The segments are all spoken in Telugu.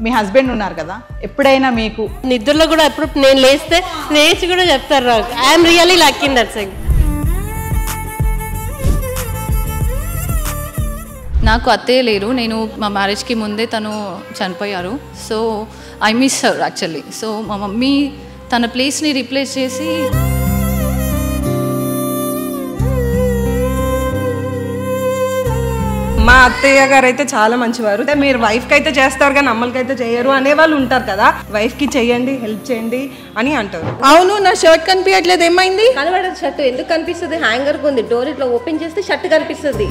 మీ హస్బెండ్ ఉన్నారు కదా, ఎప్పుడైనా మీకు నిద్రలో కూడా ఎప్పుడు నేను లేచి కూడా చెప్తారు నాకు I'm really lucky in that thing. నాకు అత్తయ్య లేరు, నేను మా మ్యారేజ్కి ముందే తను చనిపోయారు. So I miss her actually. So మా మమ్మీ తన ప్లేస్ని రీప్లేస్ చేసి మా అత్తయ్య గారు అయితే చాలా మంచివారు. అంటే మీరు వైఫ్కి అయితే చేస్తారు కానీ అమ్మలకైతే చేయరు అనే వాళ్ళు ఉంటారు కదా, వైఫ్కి చెయ్యండి, హెల్ప్ చేయండి అని అంటారు. అవును, నా షర్ట్ కనిపించట్లేదు, ఏమైంది? కనబడదు షర్ట్ ఎందుకు కనిపిస్తుంది? హ్యాంగర్ ఉంది, డోర్ ఇట్లా ఓపెన్ చేస్తే షర్ట్ కనిపిస్తుంది.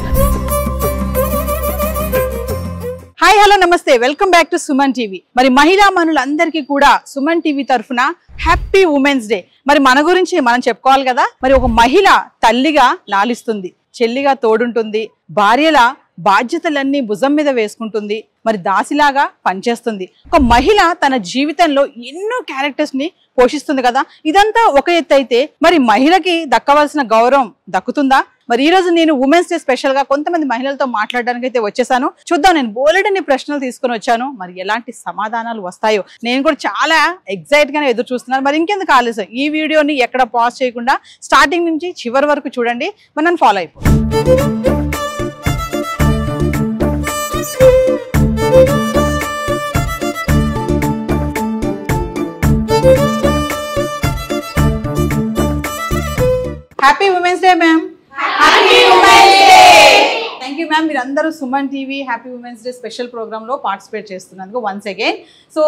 హాయ్ హలో నమస్తే, welcome back to Suman TV. మరి మహిళా మనులందరికీ కూడా సుమన్ టీవీ తరఫున హ్యాపీ ఉమెన్స్ డే. మరి మన గురించి మనం చెప్పుకోవాలి కదా. మరి ఒక మహిళ తల్లిగా లాలిస్తుంది, చెల్లిగా తోడుంటుంది, భార్యలా బాధ్యతలన్నీ భుజం మీద వేసుకుంటుంది, మరి దాసిలాగా పనిచేస్తుంది. ఒక మహిళ తన జీవితంలో ఎన్నో క్యారెక్టర్స్ ని పోషిస్తుంది కదా. ఇదంతా ఒక ఎత్తు అయితే మరి మహిళకి దక్కవలసిన గౌరవం దక్కుతుందా? మరి ఈ రోజు నేను ఉమెన్స్ డే స్పెషల్ గా కొంతమంది మహిళలతో మాట్లాడడానికి అయితే వచ్చేసాను. చూద్దాం, నేను బోలెడన్ని ప్రశ్నలు తీసుకుని వచ్చాను, మరి ఎలాంటి సమాధానాలు వస్తాయో నేను కూడా చాలా ఎక్సైట్ గానే ఎదురు చూస్తున్నాను. మరి ఇంకెందుకు ఆలస్యం, ఈ వీడియోని ఎక్కడ పాజ్ చేయకుండా స్టార్టింగ్ నుంచి చివరి వరకు చూడండి, మరి నన్ను ఫాలో అయిపోండి. Happy women's day ma'am. Thank you ma'am. మీరు అందరూ Suman TV happy women's day special programme లో పార్టిసిపేట్ చేస్తున్నందుకు వన్స్ అగైన్. సో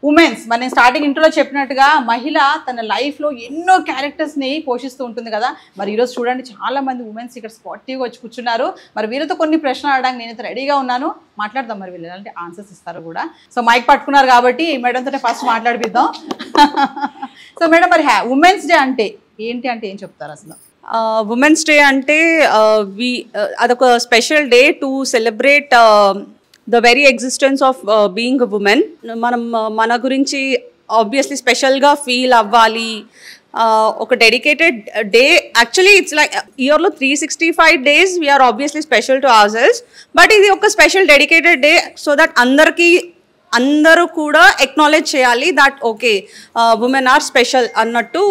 ఉమెన్స్, మరి నేను స్టార్టింగ్ ఇంట్రోలో చెప్పినట్టుగా మహిళ తన లైఫ్ లో ఎన్నో క్యారెక్టర్స్ ని పోషిస్తూ ఉంటుంది కదా. మరి ఈరోజు చూడండి, చాలా మంది ఉమెన్స్ ఇక్కడ స్పాటివ్గా వచ్చి కూర్చున్నారు. మరి వీరితో కొన్ని ప్రశ్నలు అడగడానికి నేనైతే రెడీగా ఉన్నాను. మాట్లాడదాం, మరి వీళ్ళు ఎలాంటి ఆన్సర్స్ ఇస్తారు కూడా. సో మైక్ పట్టుకున్నారు కాబట్టి మేడంతో ఫస్ట్ మాట్లాడిపిద్దాం. సో మేడం, మరి ఉమెన్స్ డే అంటే ఏంటి, అంటే ఏం చెప్తారు అసలు? ఉమెన్స్ డే అంటే అదొక special day to celebrate the very existence of being a woman. మనం మన గురించి ఆబ్వియస్లీ స్పెషల్గా ఫీల్ అవ్వాలి. ఒక dedicated day. Actually it's like ఇయర్లో 365 days we're obviously special to our selves, but ఇది ఒక special dedicated day so that అందరూ కూడా ఎక్నాలెడ్జ్ చేయాలి that okay women are special అన్నట్టు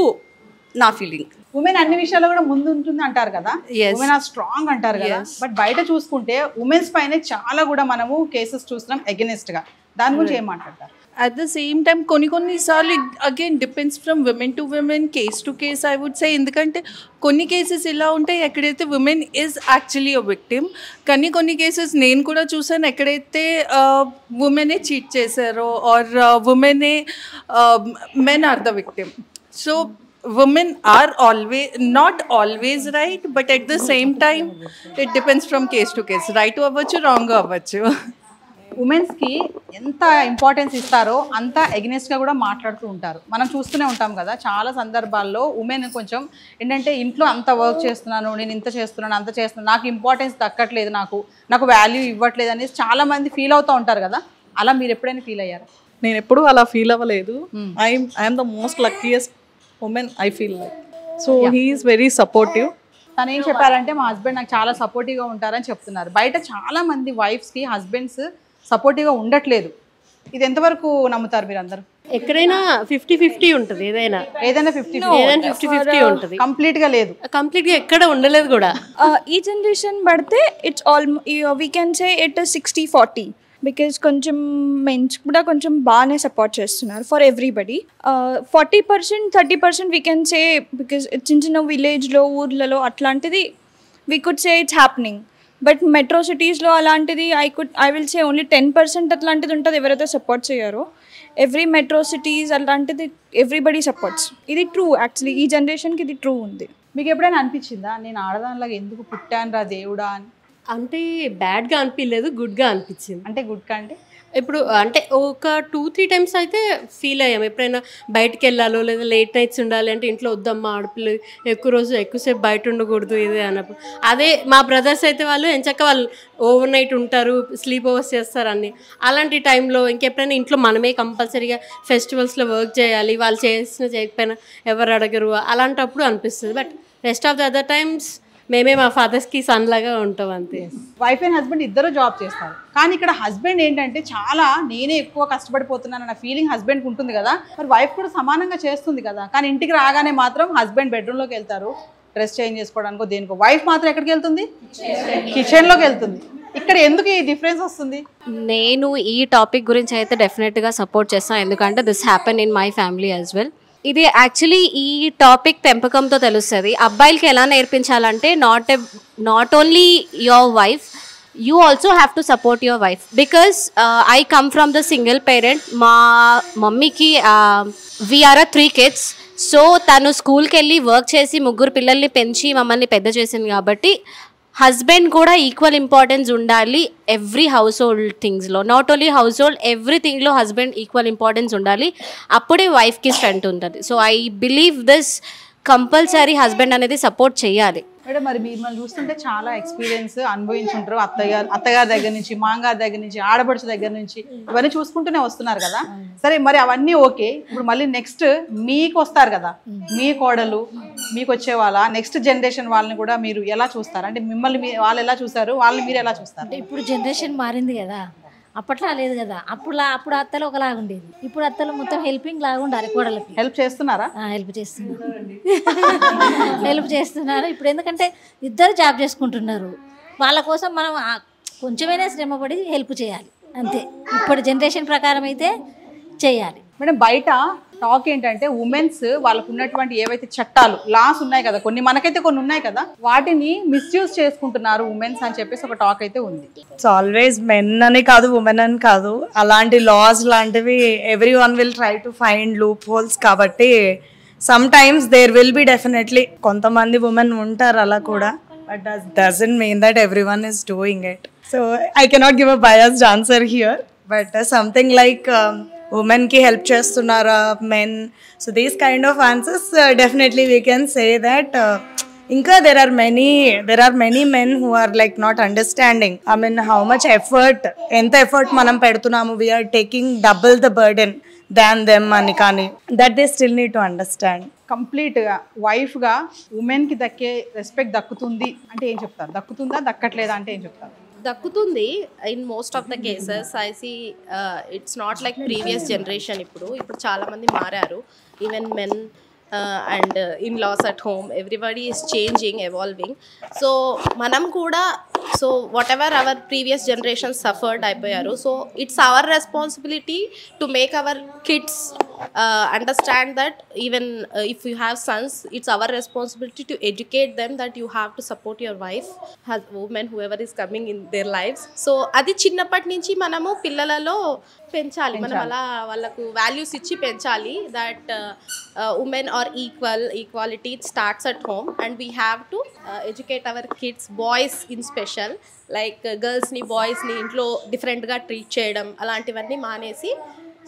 నా ఫీలింగ్. ఉమెన్ అన్ని విషయాల్లో కూడా ముందు ఉంటుంది అంటారు కదా, ఉమెన్ ఆర్ స్ట్రాంగ్ అంటారు కదా. బట్ బయట చూసుకుంటే ఉమెన్స్ పైన చాలా కూడా మనము కేసెస్ చూస్తున్నాం అగెనిస్ట్ గా. దాని గురించి ఏం మాట్లాడతారు? At the same time, కొన్ని సార్లు again depends from women to women, case to case I would say. ఎందుకంటే కొన్ని కేసెస్ ఇలా ఉంటాయి ఎక్కడైతే women is actually a victim, కానీ కొన్ని కేసెస్ నేను కూడా చూసాను ఎక్కడైతే ఉమెనే చీట్ చేశారో ఆర్ ఉమెనే men are the victim. So women are not always right, but at the same time it depends from case to case. Right అవ్వచ్చు, రాంగ్ అవ్వచ్చు. ఉమెన్స్ కి ఎంత ఇంపార్టెన్స్ ఇస్తారో అంత ఎగ్నెస్ట్ గా కూడా మాట్లాడుతూ ఉంటారు. మనం చూస్తూనే ఉంటాం కదా, చాలా సందర్భాల్లో ఉమెన్ కొంచెం ఏంటంటే ఇంట్లో అంత వర్క్ చేస్తున్నాను, నేను ఇంత చేస్తున్నాను, అంత చేస్తున్నాను, నాకు ఇంపార్టెన్స్ దక్కట్లేదు, నాకు వాల్యూ ఇవ్వట్లేదు అనేసి చాలా మంది ఫీల్ అవుతూ ఉంటారు కదా. అలా మీరు ఎప్పుడైనా ఫీల్ అయ్యారా? నేను ఎప్పుడు అలా ఫీల్ అవ్వలేదు. I'm the most luckiest women I feel like. So he is very supportive. తను ఏం చెప్పారంటే మా హస్బెండ్ నాకు చాలా సపోర్టివ్గా ఉంటారని చెప్తున్నారు. బయట చాలా మంది వైఫ్స్కి హస్బెండ్స్ సపోర్టివ్గా ఉండట్లేదు. ఇది ఎంతవరకు నమ్ముతారు మీరు అందరూ? ఎక్కడైనా 50-50 ఉంటుంది. ఏదైనా 50-50 ఉంటుంది. కంప్లీట్ గా లేదు, కంప్లీట్ గా ఎక్కడ ఉండలేదు కూడా. ఈ జనరేషన్ పడితే it's all we can say it 60-40 because కొంచెం మెన్స్ కూడా కొంచెం బాగానే సపోర్ట్ చేస్తున్నారు for everybody. 40% 30% we can say because చిన్న చిన్న విలేజ్లో ఊర్లలో అట్లాంటిది we could say it's happening. But metro సిటీస్లో అలాంటిది ఐ విల్ సే ఓన్లీ 10% అట్లాంటిది ఉంటుంది ఎవరైతే సపోర్ట్ చేయరో. ఎవ్రీ మెట్రో సిటీస్ అలాంటిది ఎవ్రీబడి సపోర్ట్స్. ఇది ట్రూ, యాక్చువల్లీ ఈ జనరేషన్కి ఇది ట్రూ ఉంది. మీకు ఎప్పుడైనా అనిపించిందా నేను ఆడదానిలాగా ఎందుకు పుట్టాను రా దేవుడా అని? అంటే బ్యాడ్గా అనిపించలేదు, గుడ్గా అనిపించింది. అంటే గుడ్గా అంటే ఇప్పుడు అంటే ఒక 2-3 times అయితే ఫీల్ అయ్యాం. ఎప్పుడైనా బయటకు వెళ్ళాలో లేదా లేట్ నైట్స్ ఉండాలి అంటే ఇంట్లో వద్దమ్మా ఆడపిల్ల ఎక్కువసేపు బయట ఉండకూడదు ఇదే అన్నప్పుడు. అదే మా బ్రదర్స్ అయితే వాళ్ళు ఎంచక్క వాళ్ళు ఓవర్ నైట్ ఉంటారు, స్లీప్ ఓవర్స్ చేస్తారు అన్ని. అలాంటి టైంలో ఇంకెప్పుడైనా ఇంట్లో మనమే కంపల్సరీగా ఫెస్టివల్స్లో వర్క్ చేయాలి, వాళ్ళు చేయకపోయినా ఎవరు అడగరు, అలాంటప్పుడు అనిపిస్తుంది. But rest of the other times మేమే మా ఫాదర్స్కి సన్ లాగా ఉంటాం అంతే. వైఫ్ అండ్ హస్బెండ్ ఇద్దరు జాబ్ చేస్తారు, కానీ ఇక్కడ హస్బెండ్ ఏంటంటే చాలా నేనే ఎక్కువ కష్టపడిపోతున్నాను అన్న ఫీలింగ్ హస్బెండ్కి ఉంటుంది కదా, మరి వైఫ్ కూడా సమానంగా చేస్తుంది కదా. కానీ ఇంటికి రాగానే మాత్రం హస్బెండ్ బెడ్రూమ్లోకి వెళ్తారు డ్రెస్ చేంజ్ చేసుకోవడానికో దేనికో, వైఫ్ మాత్రం ఎక్కడికి వెళ్తుంది? కిచెన్లోకి వెళ్తుంది. ఇక్కడ ఎందుకు ఈ డిఫరెన్స్ వస్తుంది? నేను ఈ టాపిక్ గురించి అయితే డెఫినెట్గా సపోర్ట్ చేస్తాను, ఎందుకంటే this happen in my family as well. ఇది యాక్చువల్లీ ఈ టాపిక్ పెంపకంతో తెలుస్తుంది. అబ్బాయిలకి ఎలా నేర్పించాలంటే not only your wife, you also have to support your wife, because I come from the single parent. మా మమ్మీకి we are 3 kids, సో తను స్కూల్కి వెళ్ళి వర్క్ చేసి 3 పిల్లల్ని పెంచి మమ్మల్ని పెద్ద చేసింది కాబట్టి హస్బెండ్ కూడా ఈక్వల్ ఇంపార్టెన్స్ ఉండాలి ఎవ్రీ హౌస్ హోల్డ్ థింగ్స్లో. నాట్ ఓన్లీ హౌస్ హోల్డ్, ఎవ్రీథింగ్లో హస్బెండ్ ఈక్వల్ ఇంపార్టెన్స్ ఉండాలి, అప్పుడే వైఫ్కి స్ట్రెంత్ ఉంటుంది. So I believe this compulsory husband అనేది సపోర్ట్ చేయాలి. మేడం మరి మిమ్మల్ని చూస్తుంటే చాలా ఎక్స్పీరియన్స్ అనుభవించుంటారు, అత్తగారి దగ్గర నుంచి, మాంగారి దగ్గర నుంచి, ఆడపడుచు దగ్గర నుంచి, ఇవన్నీ చూసుకుంటూనే వస్తున్నారు కదా. సరే మరి అవన్నీ ఓకే, ఇప్పుడు మళ్ళీ నెక్స్ట్ మీకు వస్తారు కదా, మీ కోడలు మీకు వచ్చే వాళ్ళ నెక్స్ట్ జనరేషన్ వాళ్ళని కూడా మీరు ఎలా చూస్తారు? అంటే మిమ్మల్ని వాళ్ళు ఎలా చూసారు, వాళ్ళని మీరు ఎలా చూస్తారు? ఇప్పుడు జనరేషన్ మారింది కదా, అప్పట్లో లేదు కదా. అప్పుడు అత్తలు ఒకలాగా ఉండేది, ఇప్పుడు అత్తలు మొత్తం హెల్పింగ్ లాగా ఉండాలి. కోడలకి హెల్ప్ చేస్తున్నారా? హెల్ప్ చేస్తున్నారు ఇప్పుడు, ఎందుకంటే ఇద్దరు జాబ్ చేసుకుంటున్నారు. వాళ్ళ కోసం మనం కొంచెమైనా శ్రమపడి హెల్ప్ చేయాలి అంతే. ఇప్పుడు జనరేషన్ ప్రకారం అయితే చేయాలి. మేడం బయట టాక్ ఏంటంటే ఉమెన్స్ వాళ్ళకు ఉన్నటువంటి ఏవైతే చట్టాలు లాస్ ఉన్నాయి కదా, కొన్ని మనకైతే కొన్ని ఉన్నాయి కదా, వాటిని మిస్యూజ్ చేసుకుంటున్నారు ఉమెన్స్ అని చెప్పేసి ఒక టాక్ అయితే ఉంది. ఇట్స్ ఆల్వేస్ మెన్ అని కాదు, ఉమెన్ అని కాదు, అలాంటి లాస్ లాంటివి everyone will try to find loopholes. కాబట్టి sometimes there will be definitely కొంతమంది ఉమెన్ ఉంటారు అలా కూడా, but that doesn't mean that everyone is doing it. So I cannot give a biased answer here, but something like women ki help chestunara men, so these kind of answers definitely we can say that inka there are many men who are like not understanding, I mean how much effort, enta effort manam pedutunamu, we are taking double the burden than them ani, kani that they still need to understand. Complete గా వైఫ్ గా ఉమెన్ కి దక్కే రెస్పెక్ట్ దక్కుతుంది అంటే ఏం చెప్తారు? దక్కుతుందా దక్కట్లేదా అంటే ఏం చెప్తారు? దక్కుతుంది. In most of the cases I see it's not like previous generation. ఇప్పుడు చాలా మంది మారారు, even men and in laws at home, everybody is changing, evolving. So మనం కూడా so whatever our previous generation suffered అయిపోయారు. So it's our responsibility to make our kids understand that even if you have sons, it's our responsibility to educate them that you have to support your wife, woman, whoever is coming in their lives. So adi chinnapati nunchi manamu pillaలలో పెంచాలి, మనం అలా వాళ్ళకు వాల్యూస్ ఇచ్చి పెంచాలి. That women are equality starts at home and we have to educate our kids, boys in special, like గర్ల్స్ని బాయ్స్ని ఇంట్లో డిఫరెంట్గా ట్రీట్ చేయడం అలాంటివన్నీ మానేసి,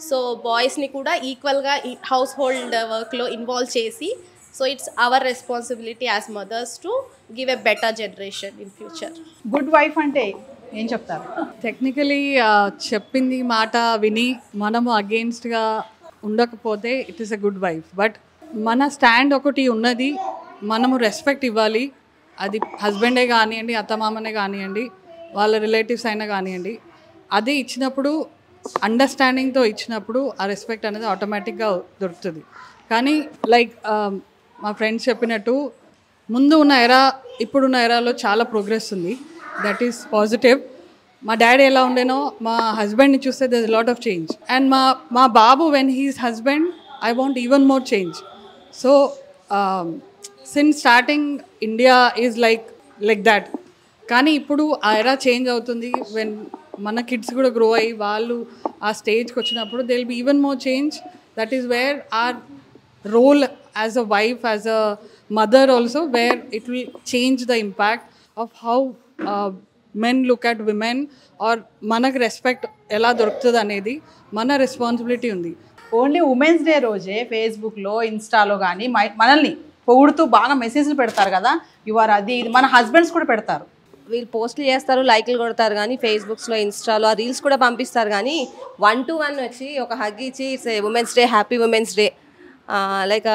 సో బాయ్స్ని కూడా ఈక్వల్గా హౌస్ హోల్డ్ వర్క్లో ఇన్వాల్వ్ చేసి, so it's our responsibility as mothers to give a better generation in future. Good wife అంటే ఏం చెప్తారు? టెక్నికలీ చెప్పింది మాట విని మనము అగెయిన్స్ట్గా ఉండకపోతే it is a good wife. But మన స్టాండ్ ఒకటి ఉన్నది, మనము రెస్పెక్ట్ ఇవ్వాలి. అది హస్బెండే కానివ్వండి, అత్తమామనే కానివ్వండి, వాళ్ళ రిలేటివ్స్ అయినా కానివ్వండి, అది ఇచ్చినప్పుడు అండర్స్టాండింగ్తో ఇచ్చినప్పుడు ఆ రెస్పెక్ట్ అనేది ఆటోమేటిక్గా దొరుకుతుంది. కానీ లైక్ మా ఫ్రెండ్స్ చెప్పినట్టు ముందు ఉన్న ఎరా ఇప్పుడున్న ఎరాలో చాలా ప్రోగ్రెస్ ఉంది, దట్ ఈస్ పాజిటివ్. మా డాడీ ఎలా ఉండేనో మా హస్బెండ్ని చూస్తే there is lot of change, and మా బాబు when he's husband I want even more change. So since starting India is like that. కానీ ఇప్పుడు ఆ ఎరా చేంజ్ అవుతుంది. వెన్ మన కిడ్స్ కూడా గ్రో అయ్యి వాళ్ళు ఆ స్టేజ్కి వచ్చినప్పుడు they will be even more change. That is where our role as a wife, as a mother also, where it will change the impact of how men look at women, or మనకు రెస్పెక్ట్ ఎలా దొరుకుతుంది అనేది మన రెస్పాన్సిబిలిటీ ఉంది. ఓన్లీ ఉమెన్స్ డే రోజే ఫేస్బుక్లో, ఇన్స్టాలో కానీ మనల్ని పొగుడుతూ బాగా మెసేజ్లు పెడతారు కదా, ఇవారు అది ఇది, మన హస్బెండ్స్ కూడా పెడతారు. వీళ్ళు పోస్టులు చేస్తారు, లైక్లు కొడతారు, కానీ ఫేస్బుక్స్లో, ఇన్స్టాలో ఆ రీల్స్ కూడా పంపిస్తారు. కానీ 1 to 1 వచ్చి ఒక హగ్ ఇచ్చి it's women's day, happy women's day, like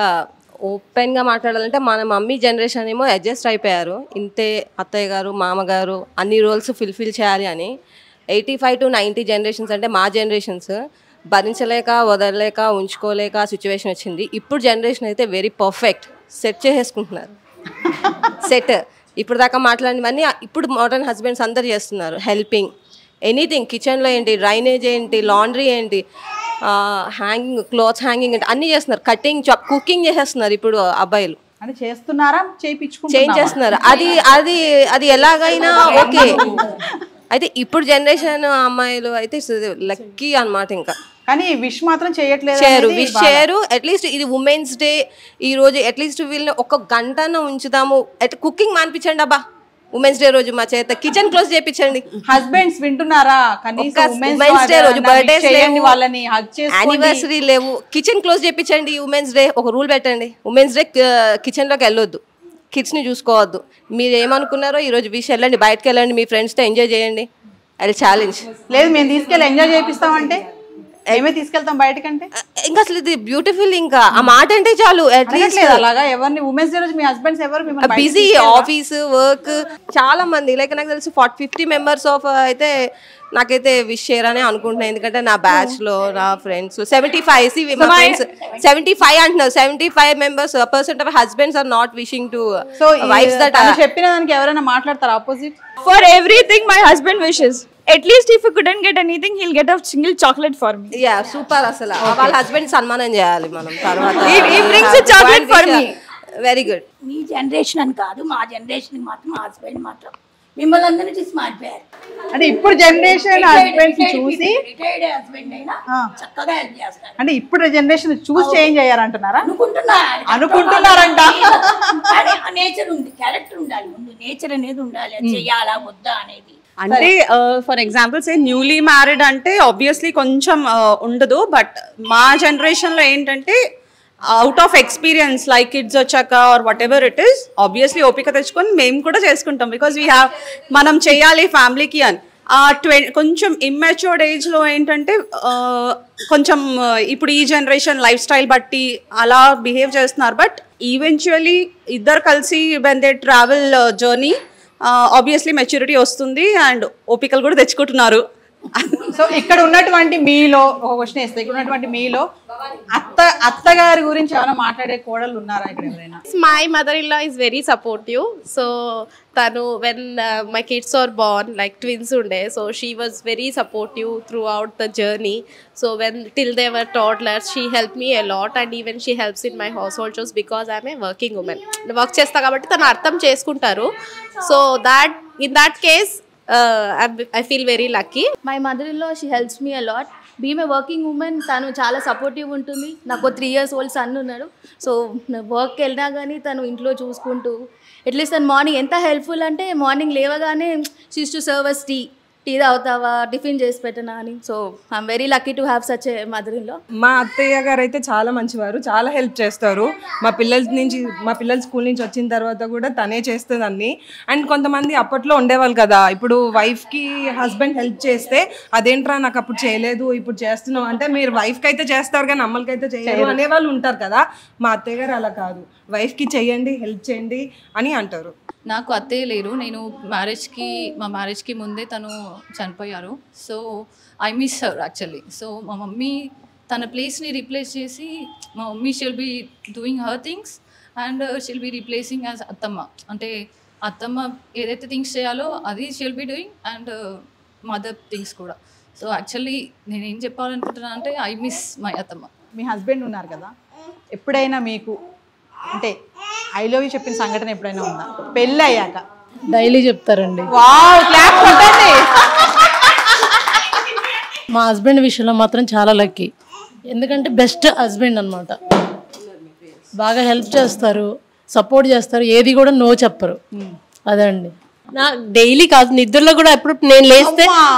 ఓపెన్గా మాట్లాడాలంటే మన మమ్మీ జనరేషన్ ఏమో అడ్జస్ట్ అయిపోయారు, ఇంతే అత్తయ్య గారు మామగారు అన్ని రోల్స్ ఫుల్ఫిల్ చేయాలి అని. 85 to 90 జనరేషన్స్ అంటే మా జనరేషన్స్ భరించలేక వదలలేక ఉంచుకోలేక సిచ్యువేషన్ వచ్చింది. ఇప్పుడు జనరేషన్ అయితే వెరీ పర్ఫెక్ట్, సెట్ చేసేసుకుంటున్నారు. సెట్ ఇప్పుడు దాకా మాట్లాడినవన్నీ ఇప్పుడు మోడర్న్ హస్బెండ్స్ అందరు చేస్తున్నారు. హెల్పింగ్ ఎనీథింగ్, కిచెన్లో ఏంటి, డ్రైనేజ్ ఏంటి, లాండ్రీ ఏంటి, హ్యాంగింగ్ క్లాత్స్ హ్యాంగింగ్ ఏంటి అన్నీ చేస్తున్నారు. కటింగ్ కుకింగ్ చేసేస్తున్నారు ఇప్పుడు అబ్బాయిలు. అంటే చేస్తున్నారా, చేంజ్ చేస్తున్నారు. అది అది అది ఎలాగైనా ఓకే. అయితే ఇప్పుడు జనరేషన్ అమ్మాయిలు అయితే లక్కీ అన్నమాట. ఇంకా కానీ విష్ మాత్రం చేయరు, విష్ చేయరు. అట్లీస్ట్ ఇది ఉమెన్స్ డే ఈ రోజు అట్లీస్ట్ వీళ్ళని ఒక గంటన ఉంచుదాము, కుకింగ్ మానిపించండి అబ్బా ఉమెన్స్ డే రోజు మా చేత కిచెన్ క్లోజ్ చేయించండి. హస్బెండ్స్ వింటున్నారా? ఉమెన్స్ డే రోజు బర్త్డేస్ లేవు, యానివర్సరీ లేవు, కిచెన్ క్లోజ్ చేయించండి. ఉమెన్స్ డే ఒక రూల్ పెట్టండి, ఉమెన్స్ డే కిచెన్ లోకి వెళ్ళొద్దు, కిడ్స్ని చూసుకోవద్దు. మీరు ఏమనుకున్నారో ఈరోజు విష్ వెళ్ళండి, బయటకు వెళ్ళండి, మీ ఫ్రెండ్స్తో ఎంజాయ్ చేయండి. అది ఛాలెంజ్. లేదు మేము తీసుకెళ్ళి ఎంజాయ్ చేపిస్తామంటే ఏమే తీసుకెళ్తాం బయటకంటే ఇంకా అసలు ఇది బ్యూటిఫుల్. ఇంకా ఆ మాట అంటే చాలు. అట్లీస్ట్ అలాగా ఎవరిని ఉమెన్స్ డే రోజు మీ హస్బెండ్స్ ఎవరు బిజీ ఆఫీస్ వర్క్ చాలా మంది లైక్ నాకు తెలుసు 40-50 మెంబర్స్ ఆఫ్ అయితే నాకైతే విష్ చేయరని అనుకుంటున్నాను. ఎందుకంటే నా బ్యాచ్ లో నా ఫ్రెండ్స్ 75 అంటున్నారు. 75 members % of husbands are not wishing to wives that చెప్పిన దానికి ఎవరైనా మాట్లాడతారు opposite. For everything my husband wishes. At least if he couldn't get anything, he'll get a single chocolate for me. Yeah, super asala. వాళ్ళ హస్బెండ్ సన్మానం చేయాలి మనం తర్వాత. He brings a chocolate for me. Very good. Me generation అని కాదు, మా జనరేషన్ మాత్రం మా హస్బెండ్ మాత్రం మిమ్మల్ని అందరినీ చూసి మారిపోయారు. అంటే ఇప్పుడు జనరేషన్ హస్బెండ్స్ చూసి రిటైర్డ్ హస్బెండ్ అయినా చక్కగా హెల్ప్ చేస్తారు. అంటే ఇప్పుడు జనరేషన్ చూసి చేంజ్ అయ్యారంటున్నారా? అనుకుంటున్నారంట. నేచర్ ఉంది, క్యారెక్టర్ ఉండాలి ముందు, నేచర్ అనేది ఉండాలి, చెయ్యాలా వద్దా అనేది. అంటే for example say newly married అంటే ఆబ్వియస్లీ కొంచెం ఉండదు. బట్ మా జనరేషన్లో ఏంటంటే out of experience like kids వచ్చాక or whatever it is obviously ఓపిక తెచ్చుకొని మేము కూడా చేసుకుంటాం. బికాజ్ వీ హ్యావ్ మనం చేయాలి ఫ్యామిలీకి అని. కొంచెం ఇమ్మెచ్యూర్డ్ ఏజ్లో ఏంటంటే కొంచెం ఇప్పుడు ఈ జనరేషన్ లైఫ్ స్టైల్ బట్టి అలా బిహేవ్ చేస్తున్నారు. బట్ ఈవెన్చువలీ ఇద్దరు కలిసి when they travel journey obviously maturity వస్తుంది అండ్ ఓపికలు కూడా తెచ్చుకుంటున్నారు. సో ఇక్కడ ఉన్నటువంటి మీలో ఒక క్వశ్చన్ వేస్తే, ఇక్కడ ఉన్నటువంటి మీలో అత్తగారి గురించి ఏమైనా మాట్లాడే కోడలు ఉన్నారా ఇక్కడ ఎవరైనా? My mother in law is very supportive. So తను when my kids are born like twins ఉండే, so she was very supportive throughout the journey. So when till they were toddlers she helped me a lot and even she helps in my household chores because I'm a working woman. Work చేస్తా కాబట్టి తను అర్థం చేసుకుంటారు. So that in that case I feel very lucky. My mother-in-law, she helps me a lot. Being a working woman, తను చాలా సపోర్టివ్ ఉంటుంది. నాకు 3 years old సన్ ఉన్నాడు. సో వర్క్కి వెళ్ళినా కానీ తను ఇంట్లో చూసుకుంటూ అట్లీస్ట్ తను మార్నింగ్ ఎంత హెల్ప్ఫుల్ అంటే మార్నింగ్ లేవగానే she uses to serve us tea తాగుతావా, టిఫిన్ చేసి పెట్టనా అని. So I'm very lucky to have such a mother in law. మా అత్తయ్య గారు అయితే చాలా మంచివారు, చాలా హెల్ప్ చేస్తారు. మా పిల్లలు స్కూల్ నుంచి వచ్చిన తర్వాత కూడా తనే చేస్తుంది అన్ని. అండ్ కొంతమంది అప్పట్లో ఉండేవాళ్ళు కదా, ఇప్పుడు వైఫ్కి హస్బెండ్ హెల్ప్ చేస్తే అదేంట్రా నాకు అప్పుడు చేయలేదు ఇప్పుడు చేస్తున్నావు అంటే, మీరు వైఫ్కి అయితే చేస్తారు కానీ అమ్మలకి అయితే చేయరు అనేవాళ్ళు ఉంటారు కదా. మా అత్తయ్య గారు అలా కాదు, వైఫ్కి చేయండి హెల్ప్ చేయండి అని అంటారు. నాకు అత్తయ్య లేరు, నేను మా మ్యారేజ్కి ముందే తను చనిపోయారు. So I miss her actually. So మా మమ్మీ తన ప్లేస్ని రీప్లేస్ చేసి, మా mummy she'll be doing her things and she'll be replacing as అత్తమ్మ. అంటే అత్తమ్మ ఏదైతే థింగ్స్ చేయాలో అది she'll be doing and mother things కూడా. సో యాక్చువల్లీ నేను ఏం చెప్పాలనుకుంటున్నాను అంటే ఐ మిస్ మై అత్తమ్మ. మీ హస్బెండ్ ఉన్నారు కదా, ఎప్పుడైనా మీకు అంటే ఐ లవ్ యూ చెప్పిన సంఘటన ఎప్పుడైనా ఉందా పెళ్ళి అయ్యాక? డైలీ చెప్తారండి. వావ్, క్లాప్ కొట్టండి. మా హస్బెండ్ విషయంలో మాత్రం చాలా లక్కీ. ఎందుకంటే బెస్ట్ హస్బెండ్ అనమాట. బాగా హెల్ప్ చేస్తారు, సపోర్ట్ చేస్తారు, ఏది కూడా నో చెప్పరు. అదే అండి. నా డైలీ కాదు, నిద్రలో కూడా ఎప్పుడు నేను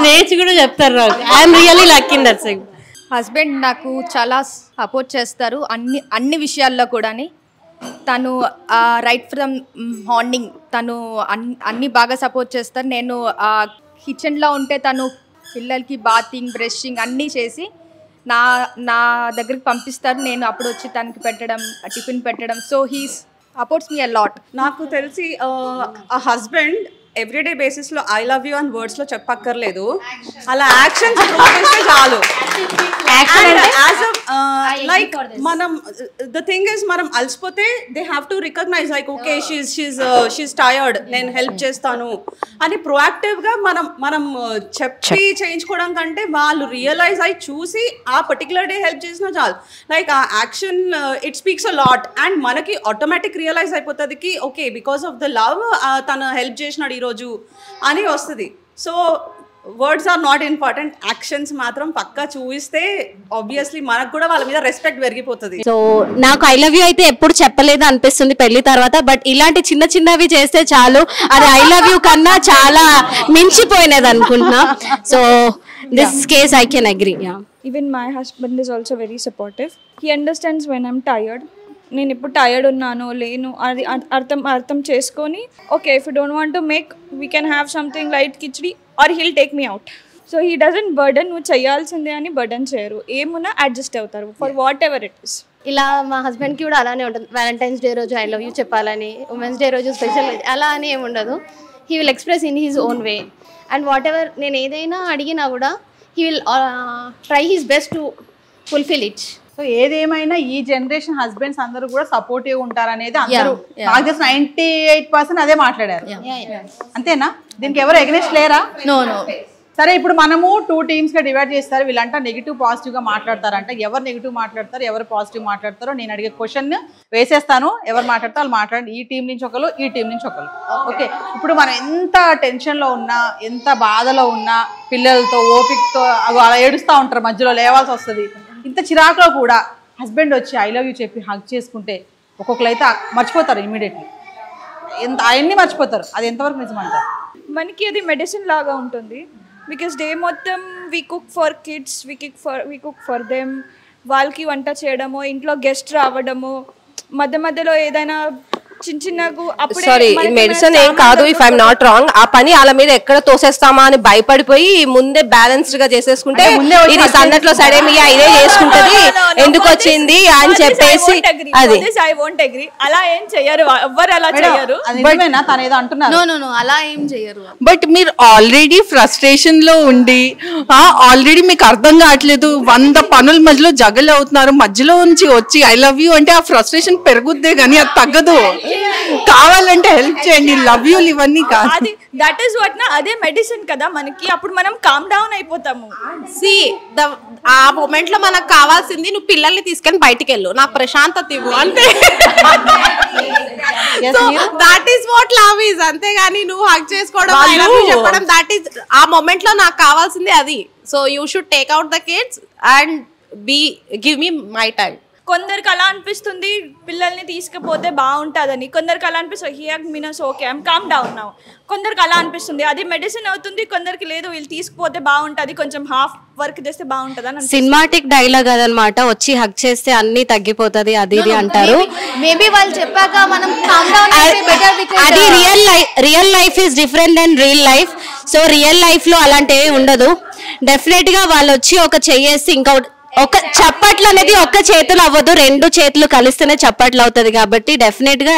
లేచి కూడా చెప్తారు నాకు. I'm really lucky in that side. Husband నాకు చాలా సపోర్ట్ చేస్తారు అన్ని విషయాల్లో కూడా. తను రైట్ ఫ్రమ్ మార్నింగ్ తను అన్ని బాగా సపోర్ట్ చేస్తారు. నేను కిచెన్లో ఉంటే తను పిల్లలకి బాతింగ్ బ్రషింగ్ అన్నీ చేసి నా దగ్గరికి పంపిస్తారు, నేను అప్పుడు వచ్చి తనకి పెట్టడం, టిఫిన్ పెట్టడం. So he's supports me a lot. నాకు తెలిసి ఆ హస్బెండ్ ఎవ్రీడే బేసిస్లో ఐ లవ్ యూ అని వర్డ్స్లో చెప్పక్కర్లేదు, అలా యాక్షన్స్ చూపిస్తే చాలు. లైక్ మనం ద థింగ్ ఇస్ మనం అలసిపోతే they have to recognise like okay she's tired, నేను హెల్ప్ చేస్తాను అని ప్రొయాక్టివ్గా మనం చెప్పి చేయించుకోవడం కంటే వాళ్ళు రియలైజ్ అయి చూసి ఆ పర్టికులర్ డే హెల్ప్ చేసినా చాలు. లైక్ ఆ action it speaks a lot and మనకి ఆటోమేటిక్ రియలైజ్ అయిపోతుంది కి okay because of the love తను హెల్ప్ చేసినాడు ఈరోజు అని వస్తుంది. So words are not important, actions మాత్రం పక్కా చూపిస్తే ఆబ్వియస్లీ మనకు కూడా వాళ్ళ మీద రెస్పెక్ట్ పెరిగిపోతుంది. సో నాకు ఐ లవ్ యూ అయితే ఎప్పుడు చెప్పలేదు అనిపిస్తుంది పెళ్లి తర్వాత, బట్ ఇలాంటి చిన్న చిన్నవి చేస్తే చాలు, అది ఐ లవ్ యూ కన్నా చాలా మించిపోయినది అనుకుంటున్నా. So this case I can agree. Even my husband is also very supportive. He understands when I'm tired. నేను ఇప్పుడు టైర్డ్ ఉన్నాను లేను అది అర్థం చేసుకొని okay if you don't want to make we can have something light khichdi or he'll take me out. So he doesn't burden, నువ్వు చేయాల్సిందే అని బర్డన్ చేయరు, ఏమున్నా అడ్జస్ట్ అవుతారు for whatever it is. ఇలా మా హస్బెండ్కి కూడా అలానే ఉంటుంది. వ్యాలంటైన్స్ డే రోజు ఐ లవ్ యూ చెప్పాలని, ఉమెన్స్ డే రోజు స్పెషల్ అలా అని ఏమి ఉండదు. He will express in his own way and what ever నేను ఏదైనా అడిగినా కూడా he will try he's best to fulfil it. So ఏదేమైనా ఈ జనరేషన్ హస్బెండ్స్ అందరూ కూడా సపోర్టివ్ ఉంటారనేది అందరూ నాకు తెలిసి 98% అదే మాట్లాడారు. అంతేనా? దీనికి ఎవరు ఎగనెస్ట్ లేరా? నో. సరే, ఇప్పుడు మనము 2 teams గా డివైడ్ చేస్తారు. వీళ్ళంతా నెగిటివ్ పాజిటివ్ గా మాట్లాడతారంట. ఎవరు నెగిటివ్ మాట్లాడతారు, ఎవరు పాజిటివ్ మాట్లాడతారో నేను అడిగే క్వశ్చన్ వేసేస్తాను. ఎవరు మాట్లాడతారో వాళ్ళు మాట్లాడండి. ఈ టీం నుంచి ఒకరు, ఈ టీం నుంచి ఒకరు. ఓకే, ఇప్పుడు మనం ఎంత టెన్షన్లో ఉన్నా, ఎంత బాధలో ఉన్నా, పిల్లలతో ఓపికతో అలా ఏడుస్తూ ఉంటారు, మధ్యలో లేవాల్సి వస్తుంది. ఇంత చిరాకులో కూడా హస్బెండ్ వచ్చి ఐ లవ్ యూ చెప్పి హగ్ చేసుకుంటే ఒక్కొక్కరు అయితే మర్చిపోతారు ఇమీడియట్లీ, ఆయన్ని మర్చిపోతారు. అది ఎంతవరకు నిజమంటారు? మనకి అది మెడిసిన్ లాగా ఉంటుంది. బికాస్ డే మొత్తం we cook for kids, we cook for them. వాళ్ళకి వంట చేయడము, ఇంట్లో గెస్ట్ రావడము, మధ్యలో ఏదైనా సారీ మెడిసిన్ ఏం కాదు, ఇఫ్ ఐఎమ్ నాట్ రాంగ్. ఆ పని వాళ్ళ మీద ఎక్కడ తోసేస్తామా అని భయపడిపోయి ముందే బ్యాలెన్స్డ్ గా చేసేసుకుంటే ఇది సన్నట్లో సడేమియా ఇదే చేసుకుంటది, ఎందుకు వచ్చింది అని చెప్పేసి అది ఐ వోంట్ అగ్రీ. అలా ఏం చెయ్యరు, ఎవ్వరు అలా చెయ్యరు. నో అలా ఏం చెయ్యరు. బట్ మీరు ఆల్రెడీ ఫ్రస్ట్రేషన్ లో ఉండి ఆల్రెడీ మీకు అర్థం కావట్లేదు, 100 పనుల మధ్యలో జగల్ అవుతున్నారు, మధ్యలో నుంచి వచ్చి ఐ లవ్ యూ అంటే ఆ ఫ్రస్ట్రేషన్ పెరుగుద్దే కానీ అది తగ్గదు. కావాలంటే హెల్ప్ చేయండి, లవ్ యూ ఇవన్నీ కాదు. అది దట్ ఈస్ వాట్ నా, అదే మెడిసిన్ కదా మనకి. అప్పుడు మనం కామ్ డౌన్ అయిపోతాము. సి ఆ మూమెంట్ లో మనకు కావాల్సింది నువ్వు పిల్లల్ని తీసుకొని బయటికి వెళ్ళు, నాకు ప్రశాంతత ఇవ్వు అంతే. So that is what love is. అంతేగాని నువ్వు హగ్ చేసుకోవడం, ఐ లవ్ యూ చెప్పడం, దట్ ఈస్ ఆ మూమెంట్ లో నాకు కావాల్సింది అది. So you should take out the kids and give me my time. కొందరికి అలా అనిపిస్తుంది పిల్లల్ని తీసుకుపోతే బాగుంటుందని, కొందరికి అలా అనిపిస్తుంది here minus okay I'm calm down now. కొందరికి అలా అనిపిస్తుంది అది మెడిసిన్ అవుతుంది, కొందరికి లేదు వీళ్ళు తీసుకుపోతే బాగుంటుంది, కొంచెం హాఫ్ వర్క్ చేస్తే బాగుంటుంది అని. సినిమాటిక్ డైలాగ్ అదనమాట, వచ్చి హగ్ చేస్తే అన్ని తగ్గిపోతుంది అది ఇది అంటారు. మేబీ వాళ్ళు చెప్పాక మనం కామ్ డౌన్ అయితే బెటర్. అది real life is different and real life. So real life లో అలాంటివి ఉండదు. డెఫినెట్ గా వాళ్ళు వచ్చి ఒక చెయ్యేసి ఇంకొకటి ఒక చప్పట్లు అనేది ఒక్క చేతులు అవ్వదు, 2 చేతులు కలిస్తేనే చప్పట్లు అవుతుంది. కాబట్టి డెఫినెట్ గా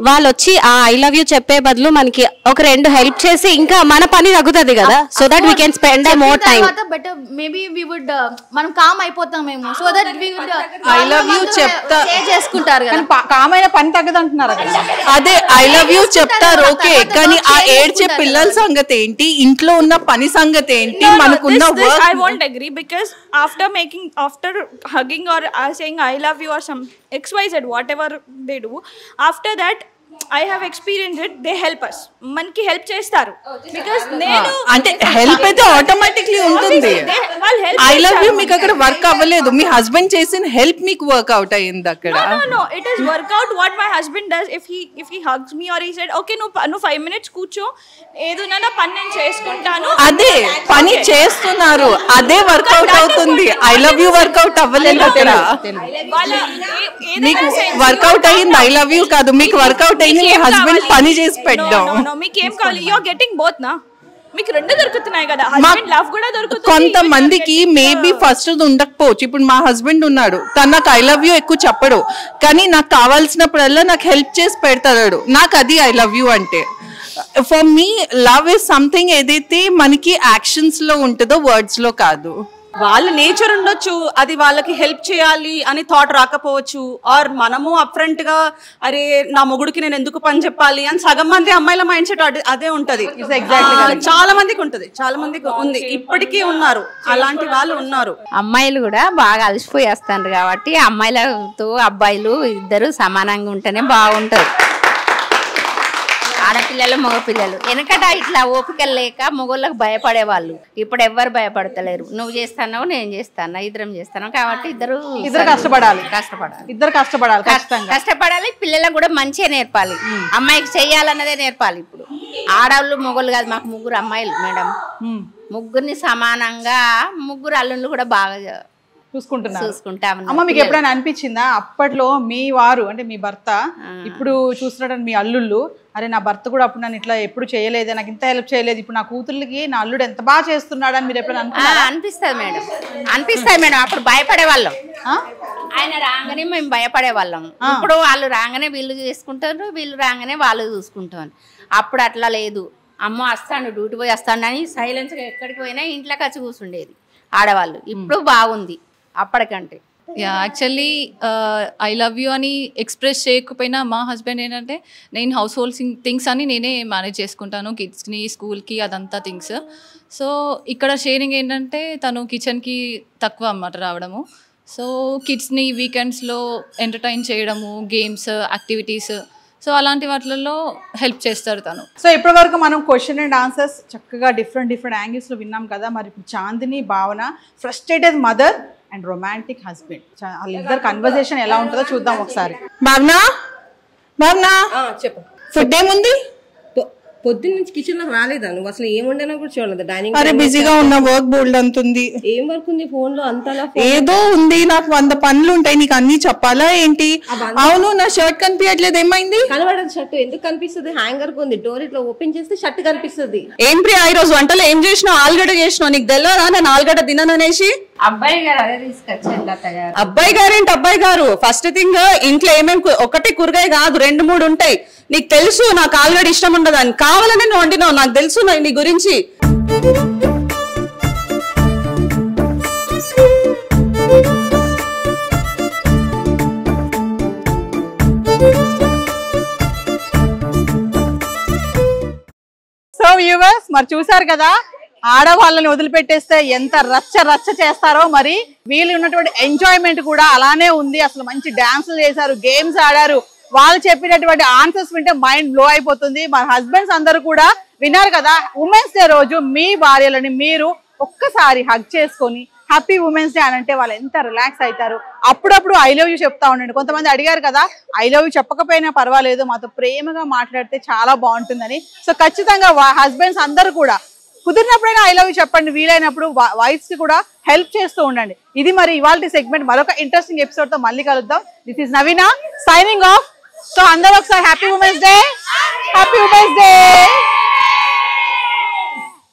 వాళ్ళు వచ్చి ఆ ఐ లవ్ యూ చెప్పే బదులు మనకి ఒక 2 హెల్ప్ చేసి ఇంకా మన పని తగ్గుతుంది కదా, so that we can spend more time. But maybe we would మనం కామ్ అయిపోతామేమో, so that we would I love you చెప్తా చేసుకుంటారు కదా. కామైన పని తగ్గదు అంటున్నారు కదా. అదే ఐ లవ్ యూ చెప్తారు ఓకే, కానీ ఆ ఏడ్చే పిల్లల సంగతి ఏంటి, ఇంట్లో ఉన్న పని సంగతి ఏంటి, మనకున్న work. I won't agree because after hugging or saying I love you or some XYZ whatever they do, after that I have experienced it, they help us. మనకి హెల్ప్ చేస్తారు బికాజ్ నేను అంటే హెల్ప్ అయితే ఆటోమేటిక్లీ ఉంటుంది. ఐ లవ్ యూ మీకు అక్కడ వర్క్ అవ్వలేదు, మీ హస్బెండ్ చేసిన హెల్ప్ మీకు వర్క్ అవుట్ అయ్యింది అక్కడ. No, it is work out what my husband does. If he hugs me or he said okay నువ్వు 5 minutes కూర్చో, ఏదైనా పని నేను చేసుకుంటాను, అదే పని చేస్తున్నారు, అదే వర్కౌట్ అవుతుంది. ఐ లవ్ యూ వర్కౌట్ అవ్వలేదు అక్కడ. మీకు వర్కౌట్ అయ్యింది ఐ లవ్ యూ కాదు, మీకు వర్కౌట్ అయ్యింది మీ హస్బెండ్ పని చేసి పెట్టడం. మీకేం కావాలి, యు ఆర్ గెటింగ్ బోత్ నా. మీకు రెండు దొరుకుతున్నాయి కదా, హస్బెండ్ లవ్ కూడా దొరుకుతుంది. కొంతమందికి మేబీ ఫస్ట్ ఉండకపోవచ్చు. ఇప్పుడు మా హస్బెండ్ ఉన్నాడు, తను నాకు ఐ లవ్ యూ ఎక్కువ చెప్పడు, కానీ నాకు కావాల్సినప్పుడల్లా నాకు హెల్ప్ చేసి పెడతాడు. నాకు అది ఐ లవ్ యూ అంటే. For me love is something ఏదైతే మనకి యాక్షన్స్ లో ఉంటుందో వర్డ్స్ లో కాదు. వాళ్ళ నేచర్ ఉండొచ్చు, అది వాళ్ళకి హెల్ప్ చేయాలి అని థాట్ రాకపోవచ్చు. ఆర్ మనము అప్ఫ్రంట్ గా అరే నా మొగుడికి నేను ఎందుకు పని చెప్పాలి అని సగం మంది అమ్మాయిల మైండ్ సెట్ అదే ఉంటది. చాలా మందికి ఉంటది, చాలా మందికి ఉంది, ఇప్పటికీ ఉన్నారు అలాంటి వాళ్ళు ఉన్నారు. అమ్మాయిలు కూడా బాగా అలసిపోయేస్తారు కాబట్టి అమ్మాయిలతో అబ్బాయిలు ఇద్దరు సమానంగా ఉంటేనే బాగుంటారు. ఆడపిల్లలు మగపిల్లలు వెనకట ఇట్లా ఓపికలు లేక మొగోళ్ళకి భయపడేవాళ్ళు. ఇప్పుడు ఎవ్వరు భయపడతలేరు. నువ్వు చేస్తున్నావు, నేను చేస్తాను, ఇద్దరం చేస్తాను కాబట్టి ఇద్దరు కష్టపడాలి. ఇద్దరు కష్టపడాలి. పిల్లలకు కూడా మంచిగా నేర్పాలి. అమ్మాయికి చెయ్యాలన్నదే నేర్పాలి. ఇప్పుడు ఆడవాళ్ళు మొగోళ్ళు కాదు, మాకు ముగ్గురు అమ్మాయిలు మేడం. ముగ్గురిని సమానంగా ముగ్గురు అల్లుళ్ళు కూడా బాగా చూసుకుంటాం. అమ్మ మీకు ఎప్పుడైనా అనిపించిందా అప్పట్లో మీ వారు అంటే మీ భర్త ఇప్పుడు చూస్తున్నట్టు మీ అల్లుళ్ళు అరే నా భర్త కూడా అప్పుడు నన్ను ఇట్లా ఎప్పుడు చేయలేదు, నాకు ఇంత హెల్ప్ చేయలేదు, ఇప్పుడు నా కూతుర్లకి నా అల్లుడు ఎంత బాగా చేస్తున్నాడు అని మీరు ఎప్పుడైనా అనిపిస్తుంది మేడం? అనిపిస్తుంది మేడం. అప్పుడు భయపడే వాళ్ళం, ఆయన రాగానే మేము భయపడే వాళ్ళం. ఇప్పుడు వాళ్ళు రాగానే వీళ్ళు చేసుకుంటారు, వీళ్ళు రాగానే వాళ్ళు చూసుకుంటారు. అప్పుడు అట్లా లేదు. అమ్మ వస్తాను, డ్యూటీ పోయి వస్తాను అని సైలెన్స్గా ఎక్కడికి పోయినా ఇంట్లోకి వచ్చి కూర్చుండేది ఆడవాళ్ళు. ఇప్పుడు బాగుంది అప్పటికంటే. యాక్చువల్లీ ఐ లవ్ యూ అని ఎక్స్ప్రెస్ చేయకపోయినా మా హస్బెండ్ ఏంటంటే నేను హౌస్ హోల్డ్ థింగ్స్ అని నేనే మేనేజ్ చేసుకుంటాను, కిడ్స్ని స్కూల్కి అదంతా థింగ్స్. సో ఇక్కడ షేరింగ్ ఏంటంటే తను కిచెన్కి తక్కువ అన్నమాట రావడము. సో కిడ్స్ని వీకెండ్స్లో ఎంటర్టైన్ చేయడము, గేమ్స్, యాక్టివిటీస్, సో అలాంటి వాటిల్లో హెల్ప్ చేస్తారు తను. సో ఇప్పటి వరకు మనం క్వశ్చన్ అండ్ ఆన్సర్స్ చక్కగా డిఫరెంట్ యాంగిల్స్లో విన్నాం కదా. మరి ఇప్పుడు చాందిని, భావన frustrated mother and romantic husband, వాళ్ళిద్దరు కన్వర్సేషన్ ఎలా ఉంటుందో చూద్దాం ఒకసారి. భావన చెప్పు, ఫుడ్ ఏముంది? పొద్దున్న నుంచి కిచెన్ లో రాలేదా నువ్వు? అసలు ఏం వండినా కూడా చూడలేదు. డైనింగ్ అరే బిజీగా ఉన్న, వర్క్ బోల్డ్ అంతుంది. ఏం వర్క్ ఉంది ఫోన్ లో? అంతలా ఏదో ఉంది, నాకు 100 పనులు ఉంటాయి, నీకు అన్ని చెప్పాలా ఏంటి? అవును, నా షర్ట్ కనిపించట్లేదు, ఏమైంది? కనబడదు షర్ట్. ఎందుకు కనిపిస్తుంది? హ్యాంగర్ కుంది, డోర్ ఇట్లా ఓపెన్ చేస్తే షర్ట్ కనిపిస్తుంది. ఏం ప్రియా ఈ రోజు వంటలో ఏం చేసినావు? ఆలుగడ్డ చేసినావు, నీకు తెలియదా నేను ఆలుగడ్డ తినననేసి? అబ్బాయి గారు అదే తీసుకొచ్చారు. అబ్బాయి గారు ఏంటి అబ్బాయి గారు? ఫస్ట్ థింగ్ ఇంట్లో ఏమేమి ఒకటి కూరగాయ కాదు 2-3 ఉంటాయి. నీకు తెలుసు నాకు ఆలుగడ్డ ఇష్టం ఉండదు అని, కావాలని నువ్వు వండినావు, నాకు తెలుసు నీ గురించి. సో వ్యూవర్స్ మరి చూసారు కదా, ఆడవాళ్ళని వదిలిపెట్టేస్తే ఎంత రచ్చ చేస్తారో, మరి వీళ్ళు ఉన్నటువంటి ఎంజాయ్మెంట్ కూడా అలానే ఉంది. అసలు మంచి డాన్సులు చేశారు, గేమ్స్ ఆడారు. వాళ్ళు చెప్పినటువంటి ఆన్సర్స్ వింటే మైండ్ బ్లో అయిపోతుంది. మన హస్బెండ్స్ అందరూ కూడా విన్నారు కదా, ఉమెన్స్ డే రోజు మీ భార్యలని మీరు ఒక్కసారి హగ్ చేసుకొని హ్యాపీ ఉమెన్స్ డే అని అంటే వాళ్ళు ఎంత రిలాక్స్ అవుతారు. అప్పుడప్పుడు ఐ లవ్ యూ చెప్తా ఉండండి. కొంతమంది అడిగారు కదా, ఐ లవ్ యూ చెప్పకపోయినా పర్వాలేదు, మాతో ప్రేమగా మాట్లాడితే చాలా బాగుంటుందని. సో ఖచ్చితంగా హస్బెండ్స్ అందరూ కూడా కుదిరినప్పుడైనా ఐ లవ్ యూ చెప్పండి, వీలైనప్పుడు వైఫ్స్ కి కూడా హెల్ప్ చేస్తూ ఉండండి. ఇది మరి ఇవాళ సెగ్మెంట్. మరొక ఇంట్రెస్టింగ్ ఎపిసోడ్ తో మళ్ళీ కలుద్దాం. This is Naveena signing off. So అందరూ ఒకసారి హ్యాపీ ఉమెన్స్ డే.